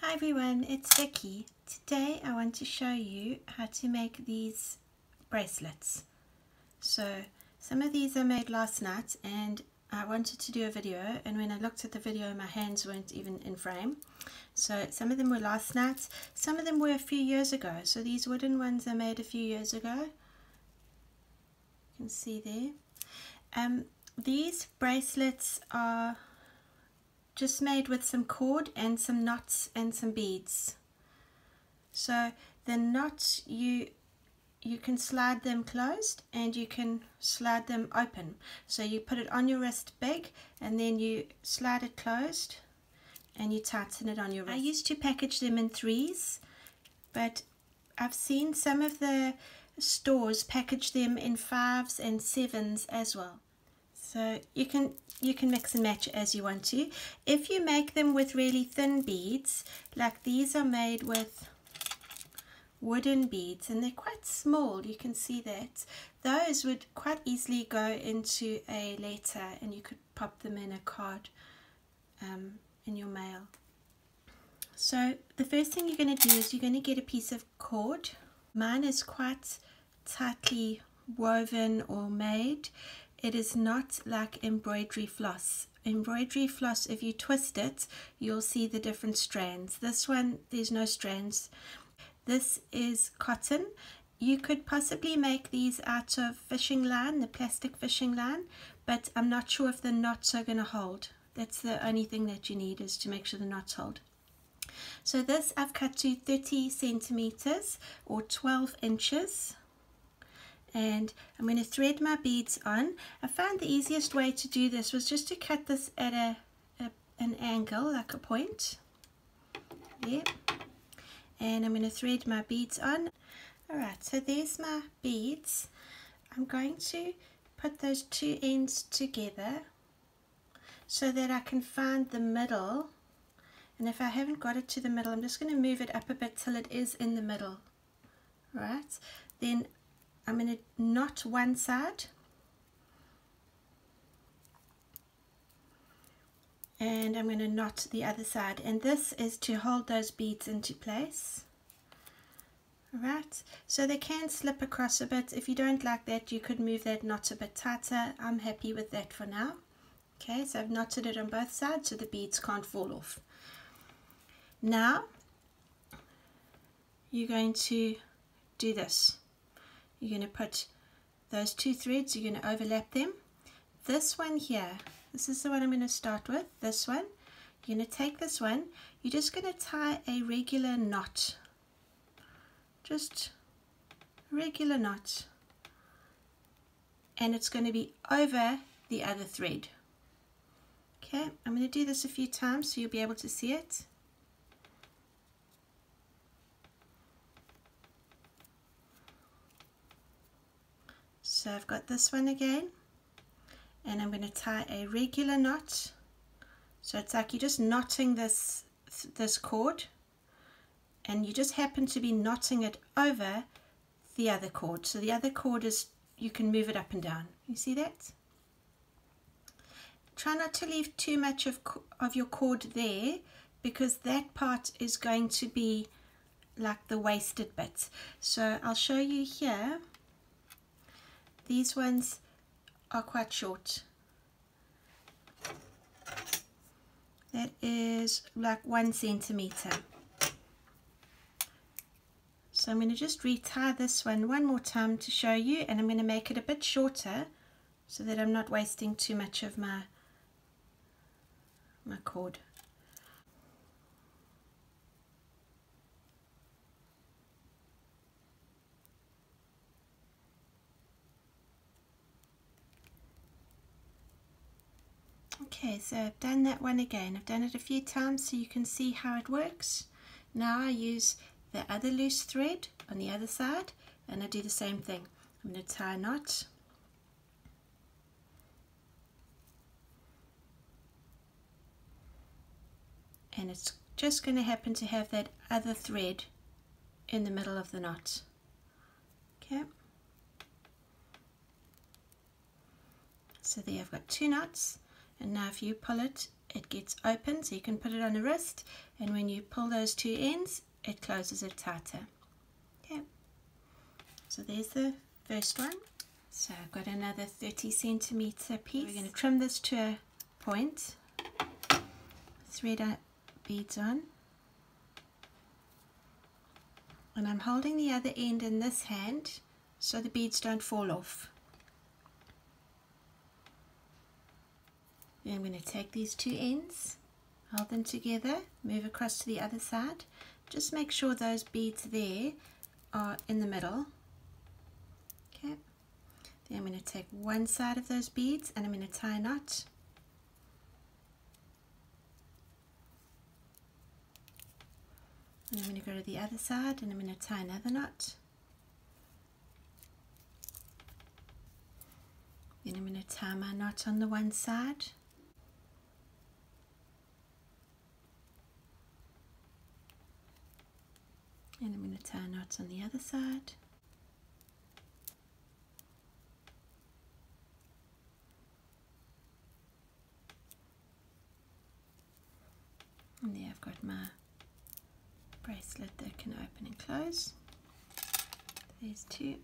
Hi everyone, it's Vicky. Today I want to show you how to make these bracelets. So some of these I made last night and I wanted to do a video, and when I looked at the video my hands weren't even in frame. So some of them were last night, some of them were a few years ago. So these wooden ones I made a few years ago. You can see there. These bracelets are just made with some cord and some knots and some beads. So the knots, you can slide them closed and you can slide them open. So you put it on your wrist big and then you slide it closed and you tighten it on your wrist. I used to package them in 3s, but I've seen some of the stores package them in 5s and 7s as well. So you can mix and match as you want to. If you make them with really thin beads, like these are made with wooden beads and they're quite small, you can see that. Those would quite easily go into a letter and you could pop them in a card in your mail. So the first thing you're going to do is you're going to get a piece of cord. Mine is quite tightly woven or made. It is not like embroidery floss. Embroidery floss, if you twist it, you'll see the different strands. This one, there's no strands. This is cotton. You could possibly make these out of fishing line, the plastic fishing line, but I'm not sure if the knots are going to hold. That's the only thing that you need, is to make sure the knots hold. So this I've cut to 30 centimeters or 12 inches. And I'm going to thread my beads on. I found the easiest way to do this was just to cut this at an angle, like a point. There. And I'm going to thread my beads on. Alright, so there's my beads. I'm going to put those two ends together so that I can find the middle. And if I haven't got it to the middle, I'm just going to move it up a bit till it is in the middle. Right? Then I'm going to knot one side and I'm going to knot the other side, and this is to hold those beads into place. Alright, so they can slip across a bit. If you don't like that, you could move that knot a bit tighter. I'm happy with that for now. Okay, so I've knotted it on both sides so the beads can't fall off. Now you're going to do this. You're going to put those two threads, you're going to overlap them. This one here, this is the one I'm going to start with, this one. You're going to take this one, you're just going to tie a regular knot. Just a regular knot. And it's going to be over the other thread. Okay, I'm going to do this a few times so you'll be able to see it. So I've got this one again, and I'm going to tie a regular knot. So it's like you're just knotting this cord, and you just happen to be knotting it over the other cord. So the other cord is, you can move it up and down. You see that? Try not to leave too much of your cord there, because that part is going to be like the wasted bit. So I'll show you here. These ones are quite short. That is like 1 centimeter. So I'm going to just retie this one more time to show you, and I'm going to make it a bit shorter so that I'm not wasting too much of my cord. Okay, so I've done that one again. I've done it a few times so you can see how it works. Now I use the other loose thread on the other side and I do the same thing. I'm going to tie a knot. And it's just going to happen to have that other thread in the middle of the knot. Okay. So there I've got 2 knots. And now if you pull it it gets open, so you can put it on the wrist, and when you pull those two ends, it closes it tighter. Okay, so there's the first one. So I've got another 30 centimeter piece. We're going to trim this to a point, thread our beads on, and I'm holding the other end in this hand so the beads don't fall off. Then I'm going to take these two ends, hold them together, move across to the other side. Just make sure those beads there are in the middle. Okay. Then I'm going to take one side of those beads and I'm going to tie a knot. And I'm going to go to the other side and I'm going to tie another knot. Then I'm going to tie my knot on the one side. And I'm going to tie a knot on the other side. And there I've got my bracelet that can open and close. There's two.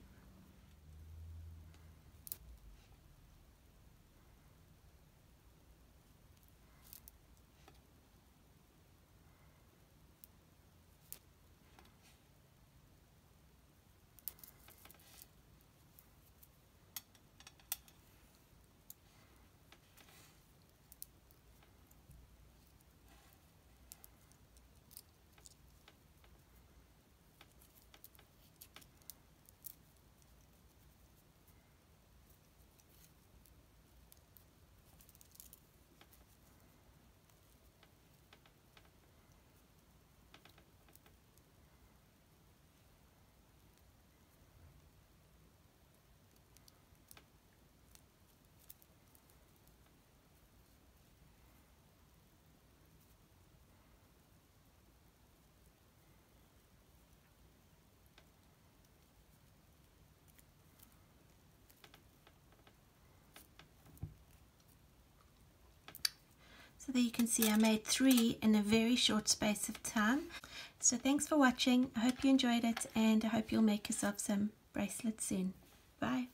So there you can see I made 3 in a very short space of time. So thanks for watching. I hope you enjoyed it and I hope you'll make yourself some bracelets soon. Bye.